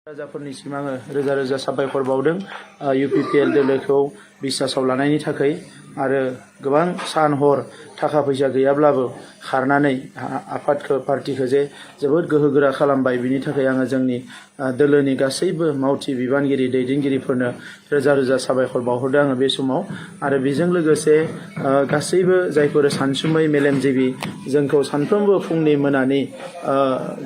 राजाफोरनिसिम आङो रोजा रोजा साबायखर बावदों UPPL दोलोखौ बिसासाव लानायनि थाखाय आरो गोबां सान हर थाखा फैसा गैयाब्लाबो खारनानै आफादखौ पार्टिखौ जे जोबोद गोहोगोरा खालामबाय बिनि थाखाय आङो जोंनि दोलोनि गासैबो मावथि बिबानगिरि दैदेनगिरिफोरनो रोजा रोजा साबायखर बावहरदों आङो बे समाव आरो बेजों लोगोसे गासैबो जायफोर सानसुमै मेलेमजिबि जोंखौ सानफ्रोमबो फुंनि मोनानि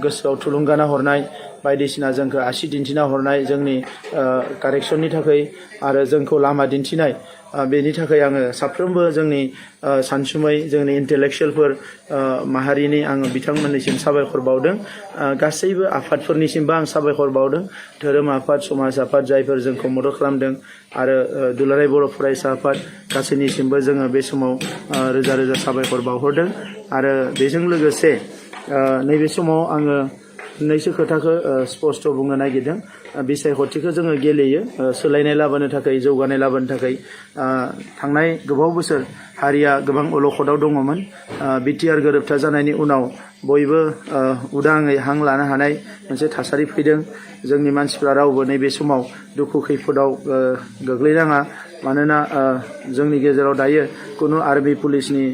गोसोआव थुलुंगाना हरनाय बायदिसिना जोंखौ आसि दिन्थिना हरनाय जोंनि कारेक्सननि थाखाय आरो जोंखौ लामा दिन्थिनाय बेनि थाखाय आङो साफ्रोमबो जोंनि सानसुमै जोंनि इन्टेलेक्सुयेलफोर माहारिनि आङो बिथांमोननिसिम साबायखर बावदों गासैबो आफादफोरनिसिमबो आं साबायखर बावदों धोरोम आफाद समाज आफाद जायफोर जोंखौ मदद खालामदों आरो दुलाराय बर' फरायसा आफाद गासैनिसिमबो जोङो बे समाव रोजा रोजा साबायखर बावहरदों आरो बेजों लोगोसे नैबे समाव आङो मोननैसो खोथाखौ स्पष्ट बुंनो नागिरदों बिसायख'थिखौ जोङो गेलेयो सोलायनाय लाबोनो थाखाय जौगानाय लाबोनो थाखाय थांनाय गोबाव बोसोर हारिया गोबां अलखदाव दङमोन बिटिआर गोरोबथा जानायनि उनाव बयबो उदाङै हां लानो हानाय मोनसे थासारि फैदों जोंनि मानसिफ्रा रावबो नैबे समाव दुखु खैफोदाव गोग्लैनाङा मानोना जोंनि गेजेराव दायो खुनु आर्मि पुलिसनि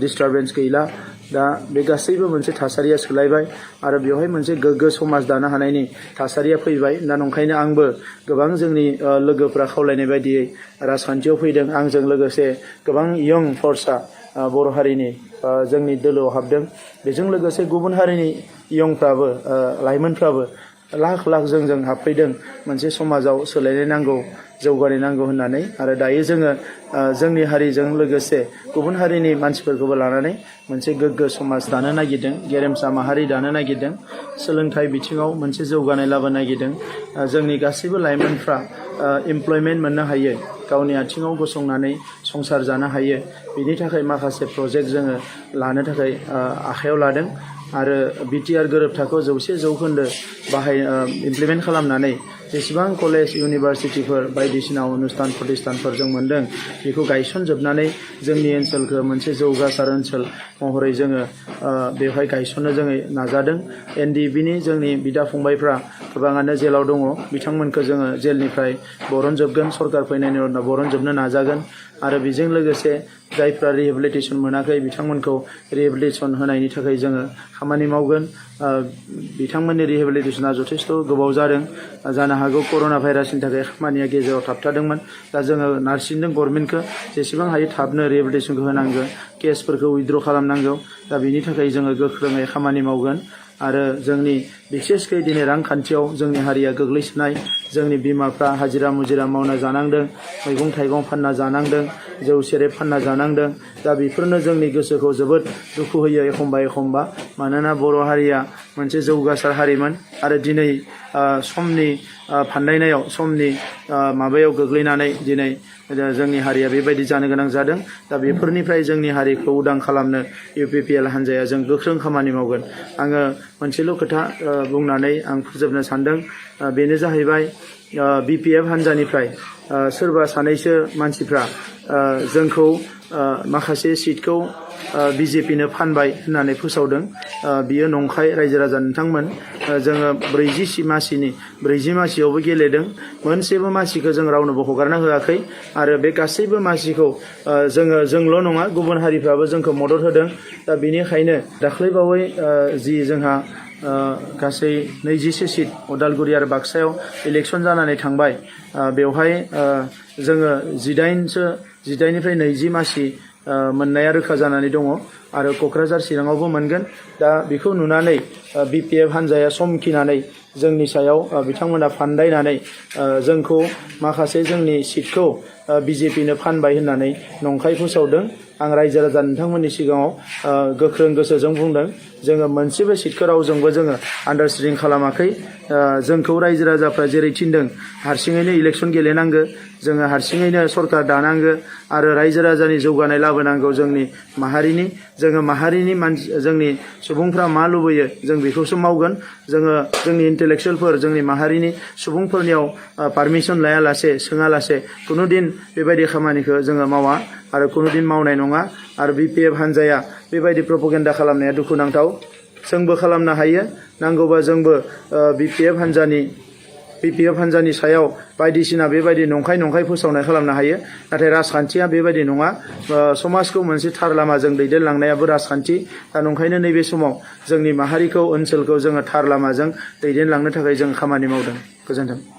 डिस्टारबेन्स गैला दा बे गासैबो मोनसे थासारिया सोलायबाय आरो बेवहाय मोनसे गोग्गो समाज दानो हानायनि थासारिया फैबाय दा नंखायनो आंबो गोबां जोंनि लोगोफ्रा खावलायनाय बायदियै राजखान्थियाव फैदों आंजों लोगोसे गोबां यं फर्सआ बर' हारिनि जोंनि दोलोआव हाबदों बेजों लोगोसे गुबुन हारिनि यंफ्राबो लाइमोनफ्राबो लाख लाख जोंजों हाबफैदों मोनसे समाजाव सोलायनाय नांगौ जौगानाय नांगौ होननानै आरो दायो जोङो जोंनि हारिजों लोगोसे गुबुन हारिनि मानसिफोरखौबो लानानै मोनसे गोग्गो समाज दानो नागिरदों गेरेमसा माहारि दानो नागिरदों सोलोंथाइ बिथिङाव मोनसे जौगानाय लाबोनो नागिरदों जोंनि गासैबो लाइमोनफ्रा एमप्लयमेन्ट मोननो हायो गावनि आथिङाव गसंनानै संसार जानो हायो बिनि थाखाय माखासे प्रजेक्ट जोङो लानो थाखाय आखायाव लादों आरो बिटिआर गोरोबथाखौ 100% इमप्लिमेन्ट खालामनानै जेसेबां कलेज इउनिभारसिटिफोर बायदिसिना अनुस्थान प्रतिष्ठानफोर जों मोन्दों बेखौ गायसनजोबनानै जोंनि ओनसोलखौ मोनसे जौगासार ओनसोल महरै जोङो बेवहाय गायसननो जोङो नाजादों NDBनि जोंनि बिदा फंबायफ्रा गोबाङानो जेलाव दङ बिथांमोनखौ जोङो जेलनिफ्राय बरनजोबगोन सरकार फैनायनि उनाव बरनजोबनो नाजागोन आरो बेजों लोगोसे जायफ्रा रिहेबिलिटेसन मोनाखै बिथांमोनखौ रिहेबिलिटेसन होनायनि थाखाय जोङो खामानि मावगोन बिथांमोननि रिहेबिलिटेसना जथेस्थ' गोबाव जादों जानो हागौ कर'ना भाइरासनि थाखाय खामानिया गेजेराव थाबथादोंमोन दा जोङो नारसिनदों गभर्नमेन्टखौ जेसेबां हायो थाबनो रिहेबिलिटेसनखौ होनांगौ केसफोरखौ उइथड्र खालामनांगौ दा बिनि थाखाय जोङो गोख्रोङै खामानि मावगोन आरो जोंनि बिसेसकै दिनै रांखान्थियाव जोंनि हारिया गोग्लैसोनाय जोंनि बिमाफ्रा हाजिरा मुजिरा मावना जानांदों मैगं थाइगं फानना जानांदों जौ सेरेब फानना जानांदों दा बेफोरनो जोंनि गोसोखौ जोबोद दुखु होयो एखमबा मानोना बर' हारिया मोनसे जौगासार हारिमोन आरो दिनै समनि फान्दायनायाव समनि माबायाव गोग्लैनानै दिनै जोंनि हारिया बेबायदि जानो गोनां जादों दा बेफोरनिफ्राय जोंनि हारिखौ उदां खालामनो UPPL हान्जाया जों गोख्रों खामानि मावगोन आङो मोनसेल' खोथा बुंनानै आं फोजोबनो सानदों बेनो जाहैबाय BPF हान्जानिफ्राय सोरबा सानैसो मानसिफ्रा जोंखौ माखासे सिटखौ BJPनो फानबाय होननानै फोसावदों बियो नंखाय रायजो राजा नोंथांमोन जोङो 40 मासियावबो गेलेदों मोनसेबो मासिखौ जों रावनोबो हगारना होआखै आरो बे गासैबो मासिखौ जोंल' नङा गुबुन हारिफ्राबो जोंखौ मदद होदों दा बेनिखायनो दाख्लैबावै जि जोंहा गासै 20 सिट उदालगुरि आरो बाक्सायाव इलेक्सन जानानै थांबाय बेवहाय जोङो 18निफ्राय 20 मासि मोननाया रोखा जानानै दङ आरो क'क्राझार चिराङावबो मोनगोन दा बेखौ नुनानै BPF हान्जाया समखिनानै जोंनि सायाव बिथांमोना फान्दायनानै जोंखौ माखासे जोंनि सिटखौ BJPनो फानबाय होननानै नंखाय फोसावदों आं रायजो राजा नोंथांमोननि सिगाङाव गोख्रों गोसोजों बुंदों जोङो मोनसेबो सिटखौ रावजोंबो जोङो आन्डारस्टेन्डिं खालामाखै जोंखौ रायजो राजाफ्रा जेरै थिनदों हारसिङैनो इलेक्सन गेलेनांगौ जोङो हारसिङैनो सरकार दानांगौ आरो रायजो राजानि जौगानाय लाबोनांगौ जोंनि माहारिनि जोङो माहारिनि जोंनि सुबुंफ्रा मा लुबैयो जों बेखौसो मावगोन जोङो जोंनि इन्टेलेक्सुयेलफोर जोंनि माहारिनि सुबुंफोरनियाव पारमिसन लायालासे सोङालासे कुनुदिन बेबायदि खामानिखौ जोङो मावा आरो कुनुदिन मावनाय नङा आरो BPF हान्जाया बेबायदि प्रपगेन्डा खालामनाया दुखुनांथाव जोंबो खालामनो हायो नांगौबा जोंबो BPF हान्जानि BPF हान्जानि सायाव बायदिसिना बेबायदि नंखाय फोसावनाय खालामनो हायो। नाथाय राजखान्थिया बेबायदि नङा। समाजखौ मोनसे थार लामाजों दैदेनलांनायाबो राजखान्थि। दा नंखायनो नैबे समाव जोंनि माहारिखौ ओनसोलखौ जोङो थार लामाजों दैदेनलांनो थाखाय जों खामानि मावदों। गोजोन्थों।